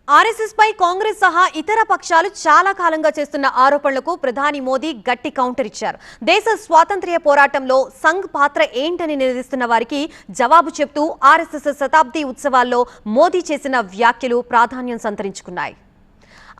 RSS పై కాంగ్రెస్ సహా ఇతర పక్షాలు చాలా కాలంగా చేస్తున్న ఆరోపణలకు ప్రధాని మోదీ గట్టి కౌంటర్ ఇచ్చారు. దేశ స్వాతంత్ర్య పోరాటంలో సంఘ్ పాత్ర ఏంటని నిలదీస్తున్న వారికి జవాబు చెప్తూ ఆర్ఎస్ఎస్ శతాబ్ది ఉత్సవాల్లో మోదీ చేసిన వ్యాఖ్యలు ప్రాధాన్యం సంతరించుకున్నాయి.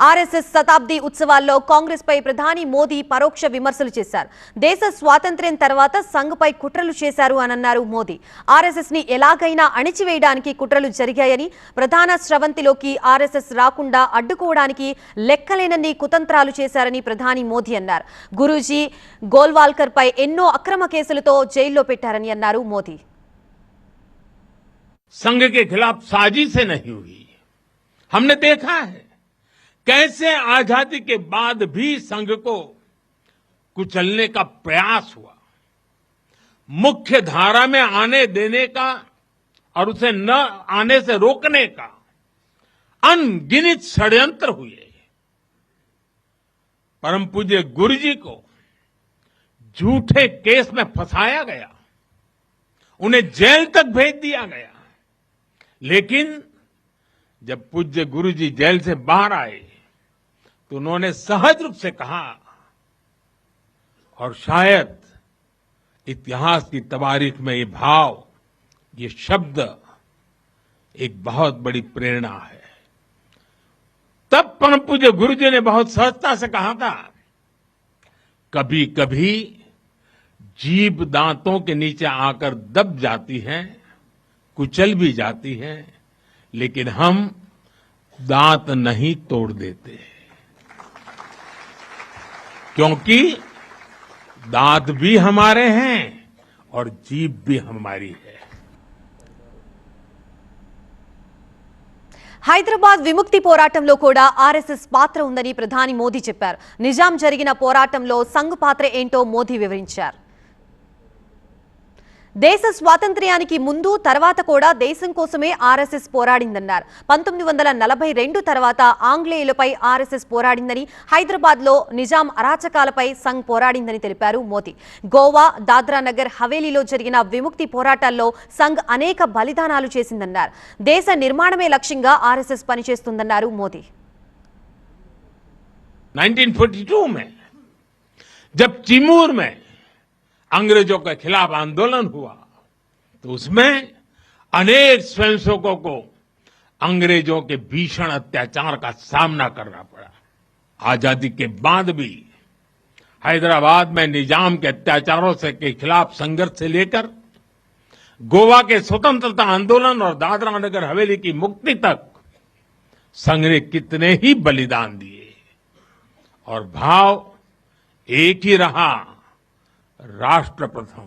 ఆర్ఎస్ఎస్ శతాబ్ది ఉత్సవాల్లో కాంగ్రెస్ పై ప్రధాని మోదీ పరోక్ష విమర్శలు చేశారు. దేశ స్వాతంత్ర్యం తర్వాత సంఘ్ పై కుట్రలు చేశారు అని అన్నారు మోదీ. ఆర్ఎస్ఎస్ ని ఎలాగైనా అణిచివేయడానికి కుట్రలు జరిగాయని, ప్రధాన స్రవంతిలోకి ఆర్ఎస్ఎస్ రాకుండా అడ్డుకోవడానికి లెక్కలేనన్ని కుతంత్రాలు చేశారని ప్రధాని మోదీ అన్నారు. గురూజీ గోల్వాల్కర్ పై ఎన్నో అక్రమ కేసులతో జైల్లో పెట్టారని అన్నారు మోదీ. संघ के खिलाफ साजिशें नहीं हुई. हमने देखा है कैसे आजादी के बाद भी संघ को कुचलने का प्रयास हुआ, मुख्य धारा में आने देने का और उसे न आने से रोकने का अनगिनत षड्यंत्र हुए. परम पूज्य गुरु जी को झूठे केस में फंसाया गया, उन्हें जेल तक भेज दिया गया. लेकिन जब पूज्य गुरु जी जेल से बाहर आए तो उन्होंने सहज रूप से कहा, और शायद इतिहास की तवारीख में ये भाव, ये शब्द एक बहुत बड़ी प्रेरणा है. तब परम पूज्य गुरु जी ने बहुत सहजता से कहा था, कभी कभी जीभ दांतों के नीचे आकर दब जाती है, कुचल भी जाती है, लेकिन हम दांत नहीं तोड़ देते, क्योंकि दांत भी हमारे हैं और जीभ भी हमारी है. హైదరాబాద్ విముక్తి పోరాటంలో కూడా ఆర్ఎస్ఎస్ పాత్ర ఉందని ప్రధాని మోదీ చెప్పారు. నిజాం జరిగిన పోరాటంలో సంఘ్ పాత్ర ఏంటో మోదీ వివరించారు. దేశ స్వాతంత్ర్యానికి ముందు తర్వాత కూడా దేశం కోసమే ఆర్ఎస్ఎస్ పోరాడిందన్నారు. 1942 తర్వాత ఆంగ్లేయులపై ఆర్ఎస్ఎస్ పోరాడిందని, హైదరాబాద్ లో నిజాం అరాచకాలపై సంఘ్ పోరాడిందని తెలిపారు మోదీ. గోవా, దాద్రా నగర్ హవేలీలో జరిగిన విముక్తి పోరాటాల్లో సంఘ్ అనేక బలిదానాలు చేసిందన్నారు. దేశ నిర్మాణమే లక్ష్యంగా ఆర్ఎస్ఎస్ పనిచేస్తుందన్నారు మోదీ. 1942 में जब चिमूर में अंग्रेजों के खिलाफ आंदोलन हुआ तो उसमें अनेक स्वयंसेवकों को अंग्रेजों के भीषण अत्याचार का सामना करना पड़ा. आजादी के बाद भी हैदराबाद में निजाम के अत्याचारों के खिलाफ संघर्ष से लेकर गोवा के स्वतंत्रता आंदोलन और दादरा नगर हवेली की मुक्ति तक संघ ने कितने ही बलिदान दिए, और भाव एक ही रहा, राष्ट्र प्रथम.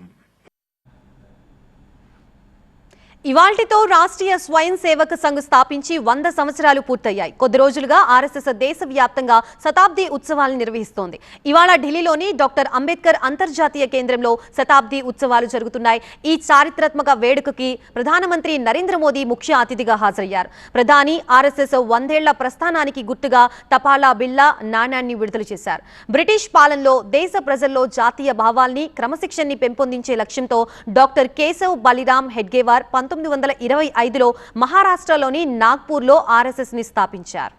ఇవాల్టితో రాష్ట్రీయ స్వయం సేవక సంఘ్ స్థాపించి 100 సంవత్సరాలు పూర్తయ్యాయి. కొద్ది రోజులుగా ఆర్ఎస్ఎస్ దేశవ్యాప్తంగా శతాబ్ది ఉత్సవాలను నిర్వహిస్తోంది. ఇవాళ ఢిల్లీలోని డాక్టర్ అంబేద్కర్ అంతర్జాతీయ కేంద్రంలో శతాబ్ది ఉత్సవాలు జరుగుతున్నాయి. ఈ చారిత్రాత్మక వేడుకకి ప్రధానమంత్రి నరేంద్ర మోదీ ముఖ్య అతిథిగా హాజరయ్యారు. ప్రధాని ఆర్ఎస్ఎస్ 100 ఏళ్ల ప్రస్థానానికి గుర్తుగా తపాలా బిళ్ళ నాణ్యాన్ని విడుదల చేశారు. బ్రిటిష్ పాలనలో దేశ ప్రజల్లో జాతీయ భావాల్ని, క్రమశిక్షణని పెంపొందించే లక్ష్యంతో డాక్టర్ కేశవ్ బలిరామ్ హెడ్గేవార్ 1925లో మహారాష్ట్రలోని నాగ్పూర్లో ఆర్ఎస్ఎస్ ని స్థాపించారు.